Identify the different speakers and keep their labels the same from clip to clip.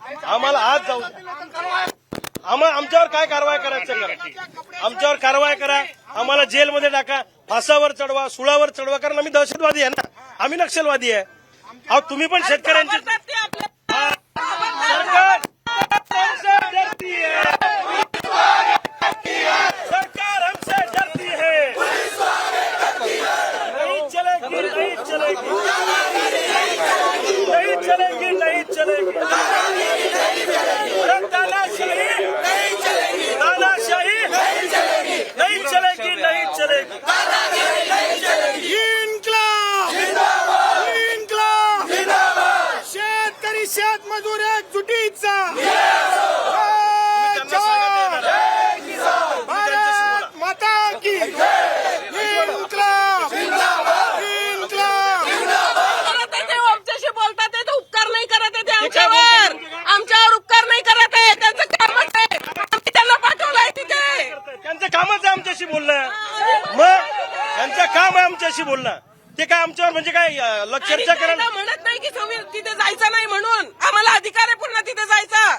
Speaker 1: आम्हाला आज जाऊ द्या. आमच्यावर काय कारवाई करायचं करा, आमच्यावर कारवाई करा, आम्हाला जेलमध्ये टाका, फासावर चढवा, सुळावर चढवा, कारण आम्ही दहशतवादी आहे ना, आम्ही नक्षलवादी आहे. अहो तुम्ही पण शेतकऱ्यांची सरकार डरती है, सरकार हमसे डरती है, नहीं चलेगी, नहीं चलेगी, नहीं चलेगी, नहीं चलेगी, तानाशाही नहीं चलेगी, नहीं चलेगी. इन्क्लाब इन्क्लाब शेतकरी शेतमजूर एकजुटीचा भारत माता की इन्क्लाब इन्क्लाब.
Speaker 2: आमच्याशी बोलतात ते उपकार नाही करत आहे, आमच्यावर उपकार नाही करत आहे, त्यांचं कामच आहे, आम्ही त्यांना पाठवलंय तिथे.
Speaker 1: त्यांचं कामच आहे आमच्याशी बोलणं, मग त्यांचं काम आहे आमच्याशी बोलणं. ते काय आमच्यावर म्हणजे काय चर्चा करायला
Speaker 2: म्हणत नाही की तिथे जायचं नाही म्हणून, आम्हाला अधिकार आहे पूर्ण तिथे जायचा.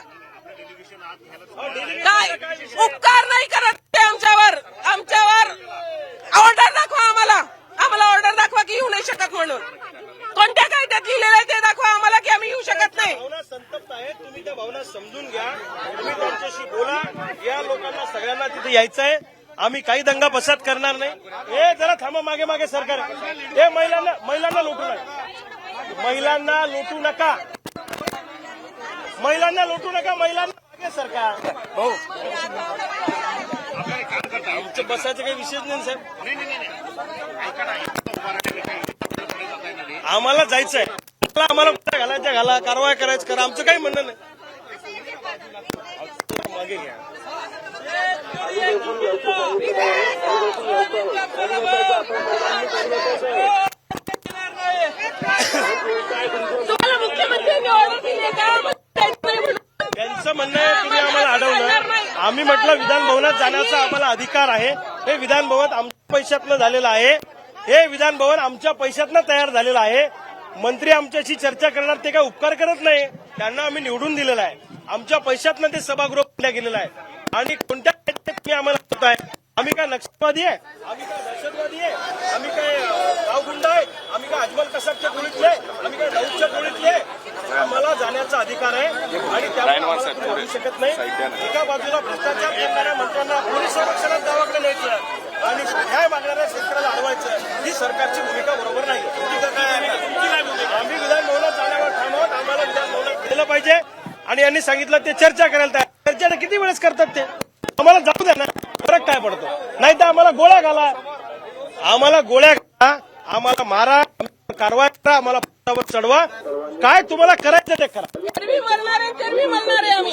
Speaker 2: काय उपकार नाही करत ते आमच्यावर, आमच्यावर ऑर्डर दाखवा, आम्हाला ऑर्डर दाखवा की येऊ नाही शकत म्हणून. कोणत्या कायद्यात लिहिलेलं आहे ते दाखवा आम्हाला की आम्ही येऊ शकत नाही.
Speaker 1: भावना संतप्त आहेत, तुम्ही त्या भावना समजून घ्या, तुम्ही त्यांच्याशी बोला. या लोकांना सगळ्यांना तिथे यायचं आहे, आम्ही काही दंगा फसाद करणार नाही. हे जरा थांबा, मागे मागे सरकार, हे महिलांना लुटू नका, महिलांना लुटू नका, महिलांना लुटू नका, महिलांना मागे सरकार. हो आमचं बसायचं काही विषयच नाही साहेब, आम्हाला जायचंय, आम्हाला कुठे घालायचं घाला, कारवाई करायचं करा, आमचं काही म्हणणं नाही. मागे घ्या.
Speaker 2: तुम्हाला मुख्यमंत्र्यांनी ऑर्डर दिली का?
Speaker 1: त्यांचं म्हणणं आहे तुम्ही आम्हाला अडवलं. आम्ही म्हटलं विधान भवनात जाण्याचा आम्हाला अधिकार आहे. हे विधान भवन आमच्या पैशातनं झालेलं आहे, हे विधान भवन आमच्या पैशातनं तयार झालेलं आहे. मंत्री आमच्याशी चर्चा करणार, ते काय उपकार करत नाही, त्यांना आम्ही निवडून दिलेलं आहे, आमच्या पैशातनं ते सभागृह बांधलं गेलेलं आहे. आणि कोणत्या तुम्ही आम्हाला करताय? आम्ही काय नक्षलवादी आहे, आम्ही काय दहशतवादी आहे, आम्ही काय गावगुंड आहे, आम्ही काय अजमल कसाबच्या टोळीतले, आम्ही काय दाऊदच्या टोळीतले? आम्हाला जाण्याचा अधिकार आहे आणि त्यामुळे होऊ शकत नाही. एका बाजूला भ्रष्टाचार करणाऱ्या मंत्र्यांना पोलीस संरक्षणात गावाकडे न्यायचं आणि न्याय मागणाऱ्या शेतकऱ्याला अडवायचं, ही सरकारची भूमिका बरोबर नाही. आम्ही विधान भवनात जाण्यावर थांबवत, आम्हाला विधान भवनात गेलं पाहिजे. आणि यांनी सांगितलं ते चर्चा करायला तयार. चर्चा किती वेळेस करतात ते, आम्हाला जाऊ द्या ना, फरक काय पडतो? नाही तर आम्हाला गोळ्या घाला, आम्हाला गोळ्या घाला, आम्हाला मारा, कारवाई करा, आम्हाला फासावर चढवा, काय तुम्हाला करायचं ते करा.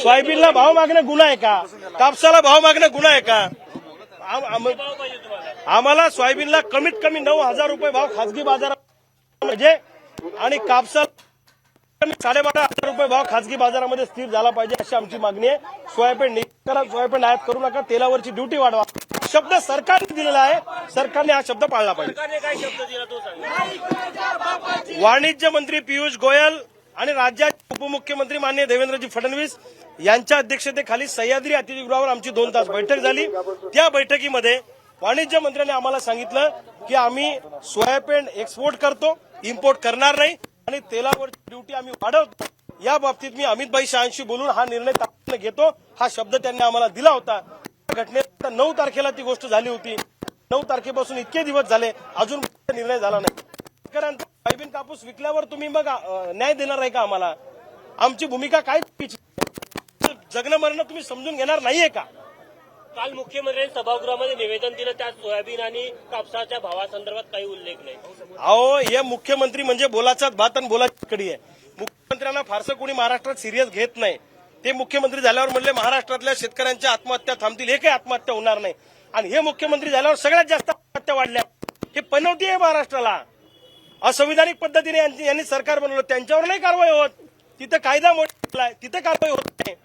Speaker 1: सोयाबीनला भाव मागणं गुन्हा आहे का? कापसाला भाव मागणं गुन्हा आहे का? आम्हाला सोयाबीनला कमीत कमी 9,000 रुपये भाव खासगी बाजारात म्हणजे, आणि कापसाला 12,500 रुपये भाव खासगी बाजारामध्ये स्थिर झाला पाहिजे, अशी आमची मागणी आहे. सोयाबीन करा, सोयाबीन आयात करू नका, तेलावरची ड्युटी वाढवा. शब्द सरकारने दिलेला आहे, सरकारने हा शब्द पाळला पाहिजे. काय शब्द दिला तो सांगा. वाणिज्य मंत्री पियुष गोयल आणि राज्याचे उपमुख्यमंत्री माननीय देवेंद्रजी फडणवीस यांच्या अध्यक्षतेखाली सह्याद्री अतिथीगृहावर आमची 2 तास बैठक झाली. त्या बैठकीमध्ये वाणिज्य मंत्र्यांनी आम्हाला सांगितलं की आम्ही सोयाबीन एक्सपोर्ट करतो, इम्पोर्ट करणार नाही, आणि तेलावरची ड्युटी आम्ही वाढवतो. या बाबतीत मी अमितभाई शहांशी बोलून हा निर्णय तातडीने घेतो, हा शब्द त्यांनी आम्हाला दिला होता. घटनेत 9 तारखेला ती गोष्ट झाली होती. 9 तारखेपासून इतके दिवस झाले, अजून निर्णय झाला नाही. सोयाबीन कापूस विकल्यावर तुम्ही मग न्याय देणार आहे का आम्हाला? आमची भूमिका काय? जगणं मरणं तुम्ही समजून घेणार नाहीये का?
Speaker 3: काल मुख्यमंत्र्यांनी सभागृहामध्ये निवेदन दिलं, त्यात सोयाबीन आणि कापसाच्या भावासंदर्भात काही उल्लेख नाही.
Speaker 1: अहो, हे मुख्यमंत्री म्हणजे बोलाचाच भात आणि बोलाची कडी आहे. मुख्यमंत्र्यांना फारसं कोणी महाराष्ट्रात सिरियस घेत नाही. ते मुख्यमंत्री झाल्यावर म्हणले महाराष्ट्रातल्या शेतकऱ्यांच्या आत्महत्या थांबतील, हे काही आत्महत्या होणार नाही. आणि हे मुख्यमंत्री झाल्यावर सगळ्यात जास्त आत्महत्या वाढल्या. हे पनवती आहे महाराष्ट्राला. असंविधानिक पद्धतीने यांनी सरकार बनवलं, त्यांच्यावर नाही कारवाई होत. तिथं कायदा मोडलाय, तिथं कारवाई होत नाही.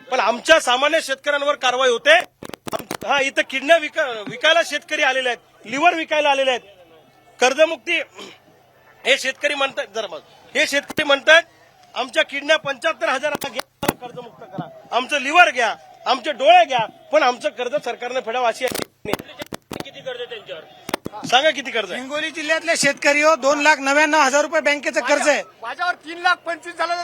Speaker 1: पण आमच्या सामान्य शेतकऱ्यांवर कारवाई होते. हा, इथं किडण्या विकायला शेतकरी आलेले आहेत, लिव्हर विकायला आलेले आहेत, कर्जमुक्ती हे शेतकरी म्हणतात. जर मग हे शेतकरी म्हणतात आमच्या किडण्या 75,000 कर्जमुक्त करा, आमचं लिव्हर घ्या, आमचे डोळे घ्या, पण आमचं कर्ज सरकारने फेडावं अशी
Speaker 3: किती कर्ज आहे त्यांच्यावर?
Speaker 1: सांगा किती कर्ज आहे.
Speaker 4: हिंगोली जिल्ह्यातले शेतकरी हो 2,99,000 रुपये बँकेचं कर्ज आहे.
Speaker 5: माझ्यावर 3,25,000 झालं.